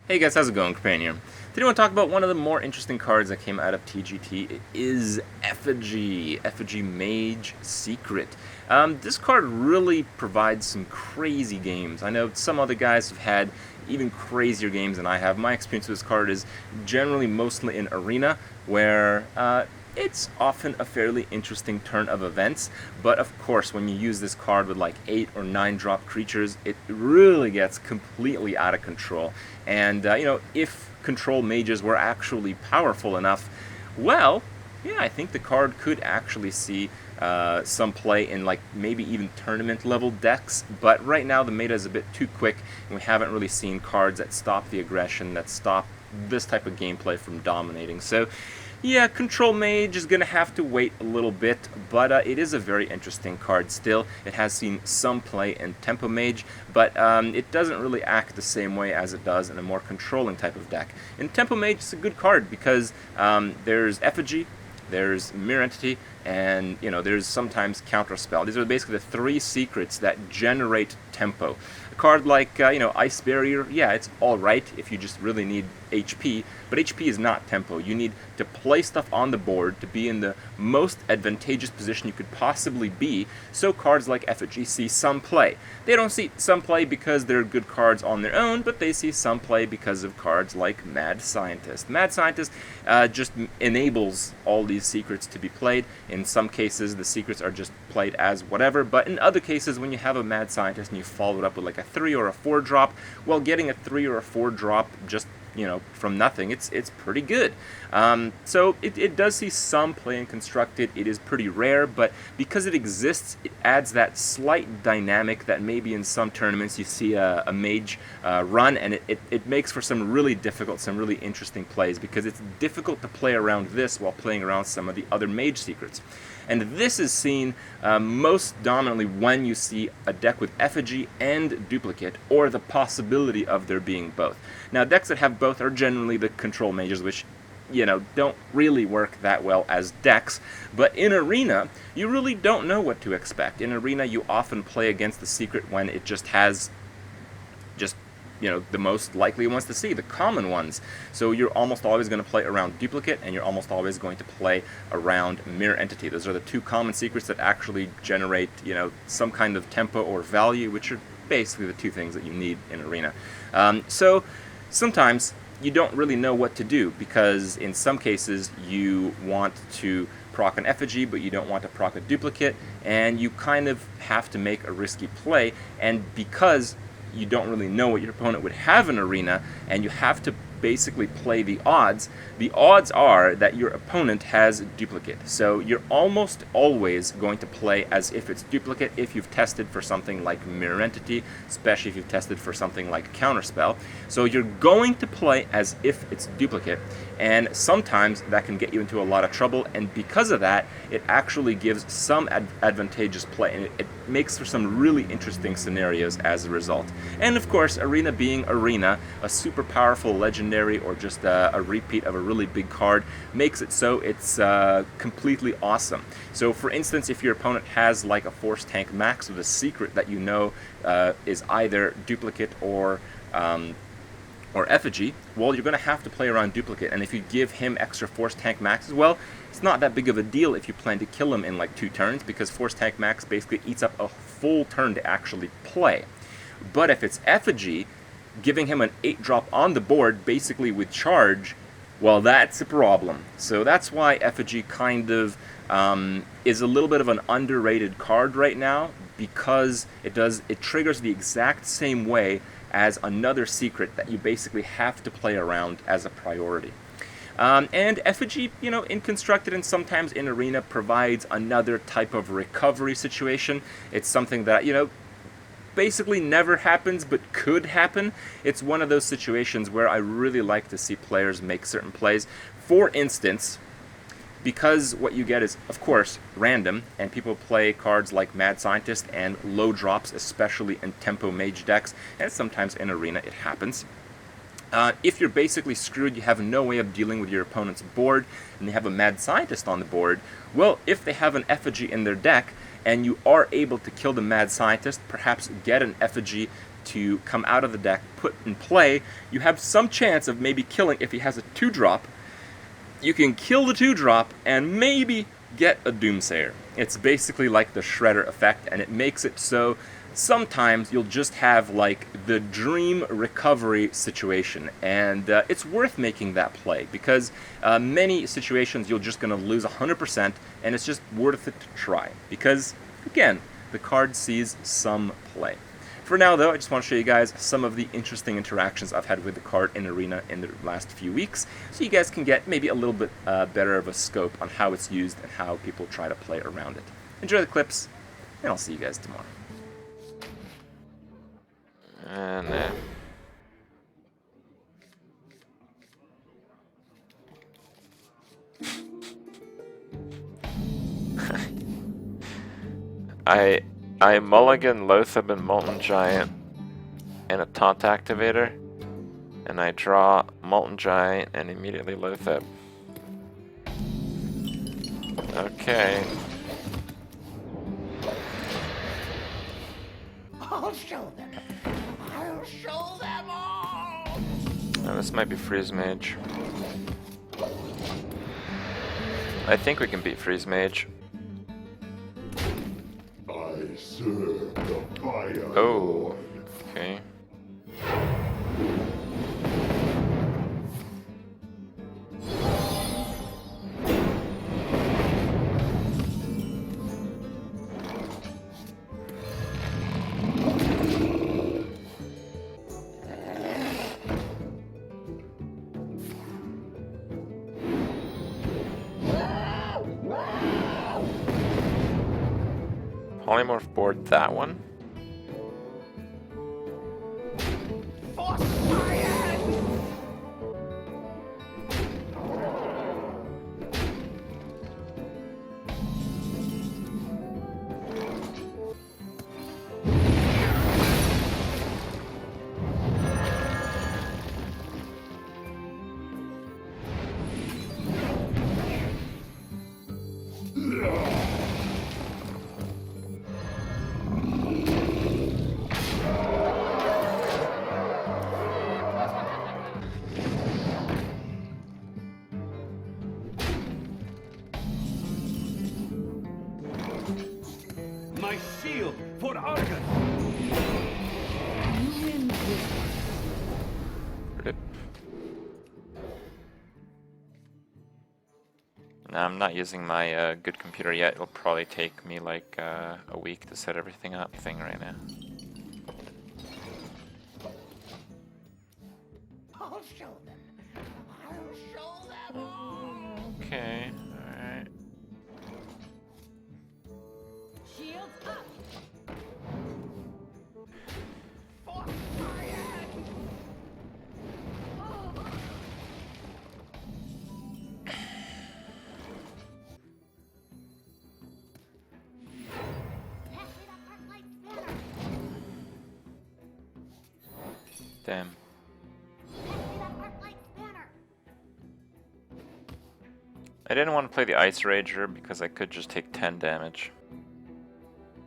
Hey guys, how's it going? Companion here. Today I want to talk about one of the more interesting cards that came out of TGT. It is Effigy Mage Secret. This card really provides some crazy games. I know some other guys have had even crazier games than I have. My experience with this card is generally mostly in Arena, where it's often a fairly interesting turn of events, but of course when you use this card with like 8 or 9 drop creatures, it really gets completely out of control. And if control mages were actually powerful enough, well, yeah, I think the card could actually see some play in like maybe even tournament level decks, but right now the meta is a bit too quick and we haven't really seen cards that stop the aggression, that stop this type of gameplay from dominating. So yeah, Control Mage is going to have to wait a little bit, but it is a very interesting card still. It has seen some play in Tempo Mage, but it doesn't really act the same way as it does in a more controlling type of deck. In Tempo Mage, it's a good card because there's Effigy, there's Mirror Entity, and there's sometimes Counterspell. These are basically the 3 secrets that generate tempo. A card like Ice Barrier, yeah, it's alright if you just really need HP, but HP is not tempo. You need to play stuff on the board to be in the most advantageous position you could possibly be, so cards like Effigy see some play. They don't see some play because they're good cards on their own, but they see some play because of cards like Mad Scientist. Mad Scientist just enables all these secrets to be played. In some cases, the secrets are just played as whatever, but in other cases, when you have a Mad Scientist and you follow it up with like a 3 or a 4 drop, well, getting a 3 or a 4 drop just from nothing, it's pretty good. So it does see some play in Constructed. It is pretty rare, but because it exists, it adds that slight dynamic that maybe in some tournaments you see a Mage run, and it makes for some really difficult, some really interesting plays, because it's difficult to play around this while playing around some of the other Mage secrets. And this is seen most dominantly when you see a deck with Effigy and Duplicate, or the possibility of there being both. Now, decks that have both are generally the Control Mages, which don't really work that well as decks, but in Arena, you really don't know what to expect. In Arena, you often play against the secret when it just has the most likely ones to see, the common ones. So you're almost always going to play around Duplicate, and you're almost always going to play around Mirror Entity. Those are the 2 common secrets that actually generate, some kind of tempo or value, which are basically the 2 things that you need in Arena. So sometimes you don't really know what to do, because in some cases you want to proc an Effigy, but you don't want to proc a Duplicate, and you kind of have to make a risky play, and because you don't really know what your opponent would have in Arena, and you have to basically play the odds are that your opponent has Duplicate. So you're almost always going to play as if it's Duplicate if you've tested for something like Mirror Entity, especially if you've tested for something like Counterspell. So you're going to play as if it's Duplicate, and sometimes that can get you into a lot of trouble, and because of that, it actually gives some advantageous play, and it makes for some really interesting scenarios as a result. And of course, Arena being Arena, a super powerful legendary or just a repeat of a really big card makes it so it's completely awesome. So for instance, if your opponent has like a Force Tank Max with a secret that is either Duplicate or Effigy, well, you're going to have to play around Duplicate, and if you give him extra Force Tank Max as well, it's not that big of a deal if you plan to kill him in like 2 turns, because Force Tank Max basically eats up a full turn to actually play. But if it's Effigy, giving him an 8 drop on the board, basically with charge, well, that's a problem. So that's why Effigy kind of is a little bit of an underrated card right now, because it triggers the exact same way as another secret that you basically have to play around as a priority. And Effigy, in Constructed and sometimes in Arena, provides another type of recovery situation. It's something that, basically never happens but could happen. It's one of those situations where I really like to see players make certain plays. For instance, because what you get is, of course, random, and people play cards like Mad Scientist and low drops, especially in Tempo Mage decks, and sometimes in Arena it happens. If you're basically screwed, you have no way of dealing with your opponent's board, and they have a Mad Scientist on the board, well, if they have an Effigy in their deck, and you are able to kill the Mad Scientist, perhaps get an Effigy to come out of the deck, put in play, you have some chance of maybe killing if he has a 2-drop. You can kill the 2-drop and maybe get a Doomsayer. It's basically like the Shredder effect, and it makes it so sometimes you'll just have like the dream recovery situation, and it's worth making that play because many situations you're just going to lose 100%, and it's just worth it to try because, again, the card sees some play. For now, though, I just want to show you guys some of the interesting interactions I've had with the card in Arena in the last few weeks, so you guys can get maybe a little bit better of a scope on how it's used and how people try to play around it. Enjoy the clips, and I'll see you guys tomorrow. And I mulligan Loatheb and Molten Giant and a taunt activator, and I draw Molten Giant and immediately Loatheb. Okay. I'll show them. I'll show them all. Oh, this might be Freeze Mage. I think we can beat Freeze Mage. I serve the fire. Oh, okay. Polymorph board that one. For fire. My shield for Argus. Rip. No, I'm not using my good computer yet. It'll probably take me like a week to set everything up right now. I'll show them. I'll show them all. Okay, alright. Shields up! For fire. Pass me that arc light spanner! Damn. Pass me that arc light spanner! I didn't want to play the Ice Rager because I could just take 10 damage.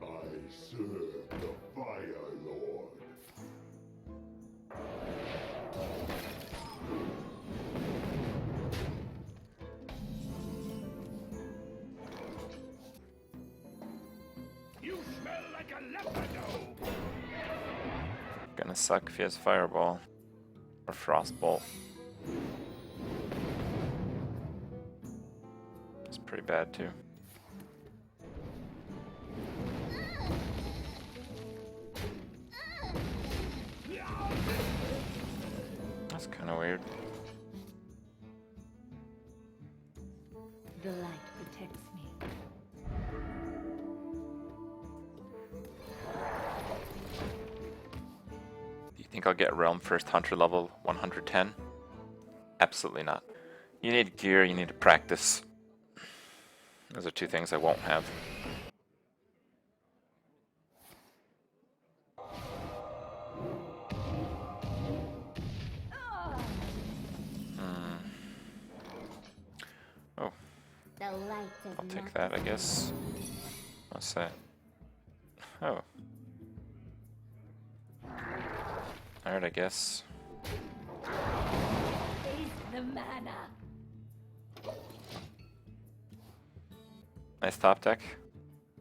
I serve the fire lord. You smell like a leopard. Gonna suck if he has Fireball. Or Frostbolt. It's pretty bad too. That's kind of weird. The light protects me. Do you think I'll get Realm First Hunter level 110? Absolutely not. You need gear, you need to practice. Those are two things I won't have. Oh, The light does I'll take not that, I guess. What's that? Alright, I guess. Face the mana. Nice top deck.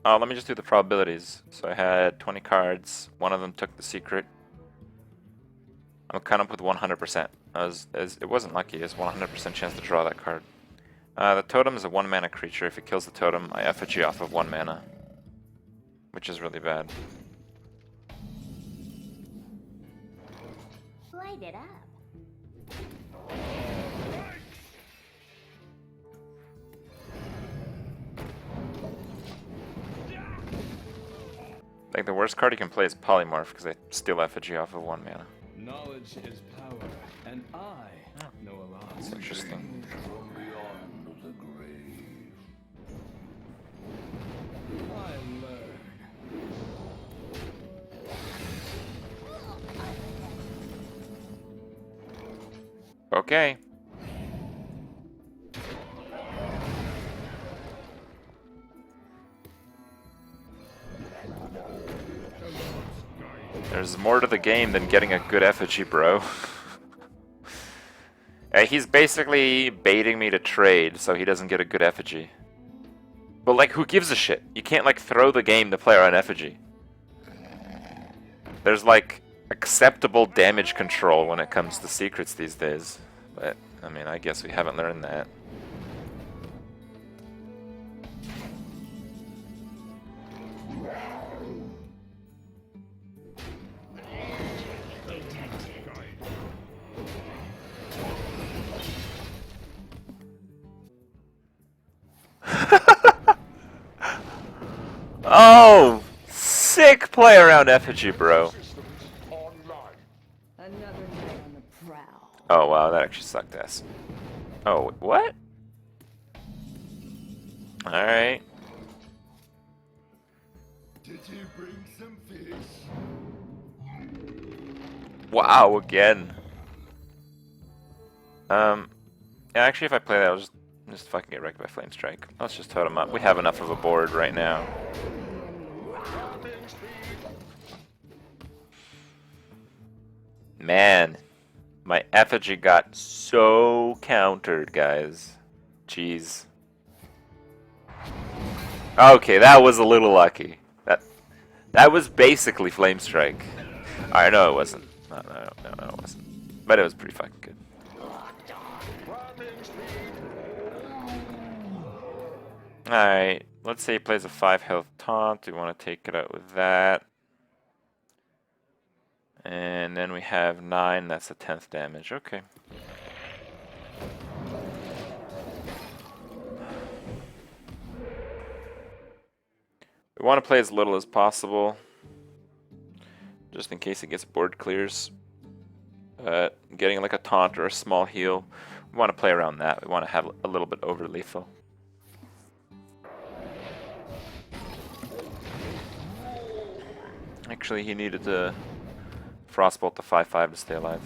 Oh, let me just do the probabilities. So I had 20 cards. One of them took the secret. I'm kind of with 100%. It wasn't lucky. It's 100% chance to draw that card. The totem is a 1 mana creature. If it kills the totem, I effigy off of 1 mana, which is really bad. Light it up. Like the worst card you can play is Polymorph because I steal effigy off of 1 mana. Knowledge is power, and I know a lot. That's interesting. From beyond the grave. I learn. Okay. There's more to the game than getting a good effigy, bro. He's basically baiting me to trade so he doesn't get a good effigy. But like, who gives a shit? You can't like throw the game to play on effigy. There's like acceptable damage control when it comes to secrets these days. But, I mean, I guess we haven't learned that. Oh! Sick play around effigy, bro. Online. Another night on the prowl. Oh wow, that actually sucked ass. Oh, what? Alright. Did he bring some fish? Wow, again. Yeah, actually if I play that, I'll just fucking get wrecked by Flame Strike. Let's just totem up. We have enough of a board right now. Man, my effigy got so countered, guys. Jeez. Okay, that was a little lucky. That was basically Flame Strike. Alright, no it wasn't. No, it wasn't. But it was pretty fucking good. Alright, let's say he plays a 5 health taunt. We want to take it out with that. And then we have 9, that's the 10th damage. Okay. We want to play as little as possible, just in case it gets board clears. Getting like a taunt or a small heal, we want to play around that. We want to have a little bit over lethal. Actually, he needed to Frostbolt to 5/5 to stay alive.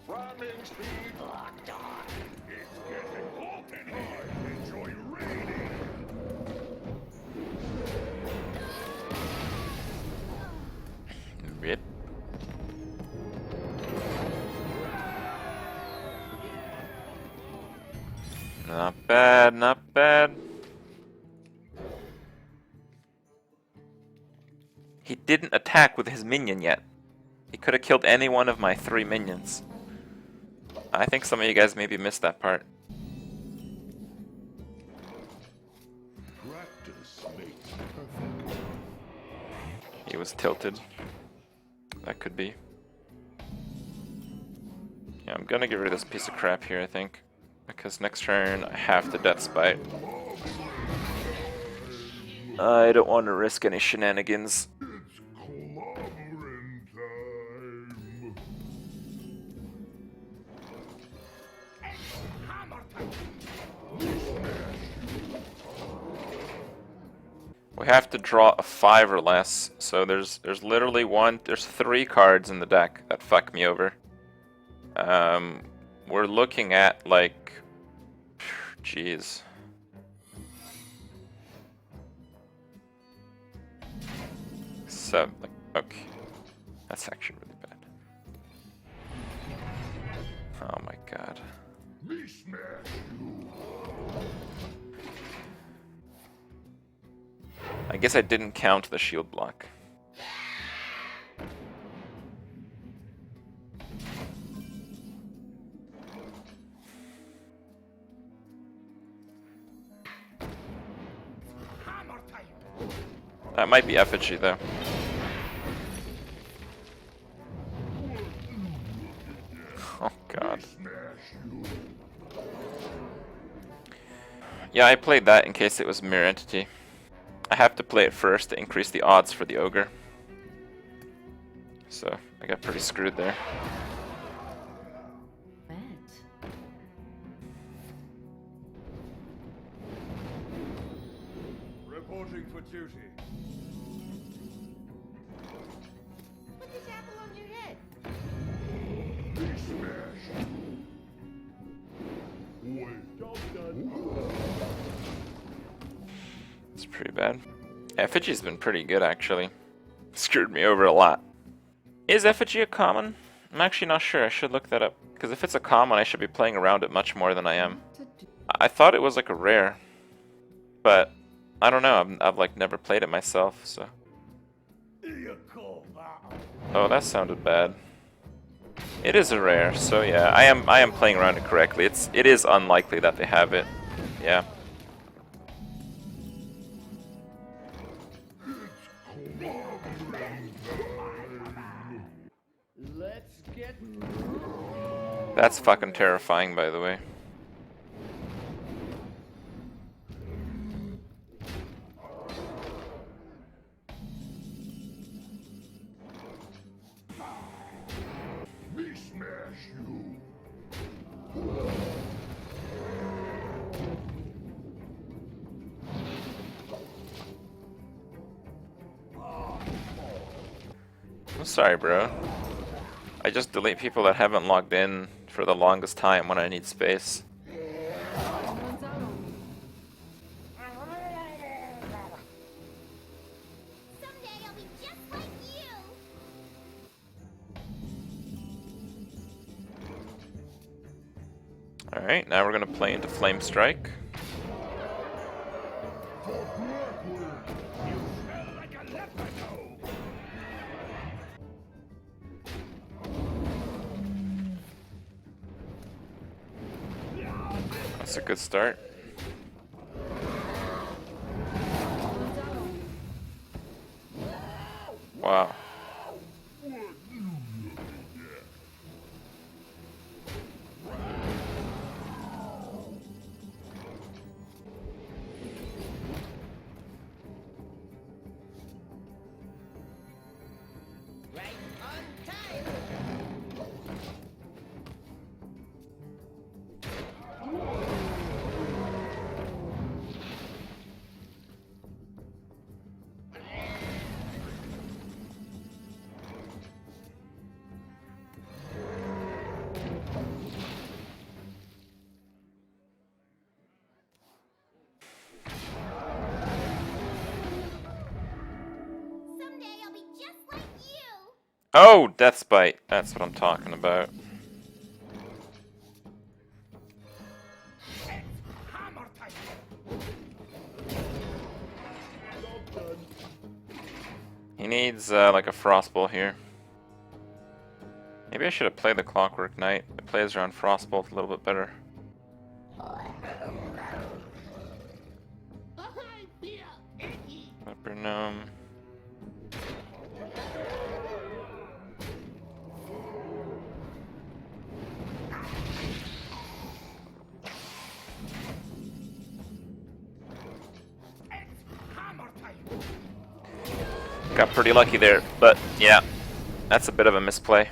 Ramming speed locked on. It's getting hot in here. Enjoy raining. Rip. Not bad, not bad. He didn't attack with his minion yet. He could have killed any one of my 3 minions. I think some of you guys maybe missed that part. Practice makes perfect. He was tilted. That could be. Yeah, I'm gonna get rid of this piece of crap here, I think. Because next turn I have to Death Spite. I don't want to risk any shenanigans. It's clobbering time. Hammer time. We have to draw a 5 or less, so there's literally there's 3 cards in the deck that fuck me over. We're looking at like, jeez. So, like, okay. That's actually really bad. Oh my god. Me smash you. I guess I didn't count the shield block. Hammer time. That might be Effigy though. Oh god. Smash you. Yeah, I played that in case it was Mirror Entity. I have to play it first to increase the odds for the Ogre. So, I got pretty screwed there. Reporting for duty. Put this apple on your head. Me smash you. Wait. Job done. It's pretty bad. Effigy's been pretty good actually. Screwed me over a lot. Is Effigy a common? I'm actually not sure. I should look that up. Because if it's a common, I should be playing around it much more than I am. I thought it was like a rare. But I don't know. I've like never played it myself, so. You call that? Oh, that sounded bad. It is a rare, so yeah. I am playing around it correctly. It is unlikely that they have it. Yeah. Let's get. That's fucking terrifying, by the way. Me smash you. I'm sorry, bro. I just delete people that haven't logged in for the longest time when I need space. Someday I'll be just like you. Alright, now we're gonna play into Flame Strike. You smell like a leprechaun. That's a good start. Wow. Right on time. Someday I'll be just like you. Oh, Death's Bite. That's what I'm talking about. Hammer time. He needs like a Frostbolt here. Maybe I should have played the Clockwork Knight. It plays around Frostbolt a little bit better. Leper Gnome. Hammer time. Got pretty lucky there, but yeah, that's a bit of a misplay.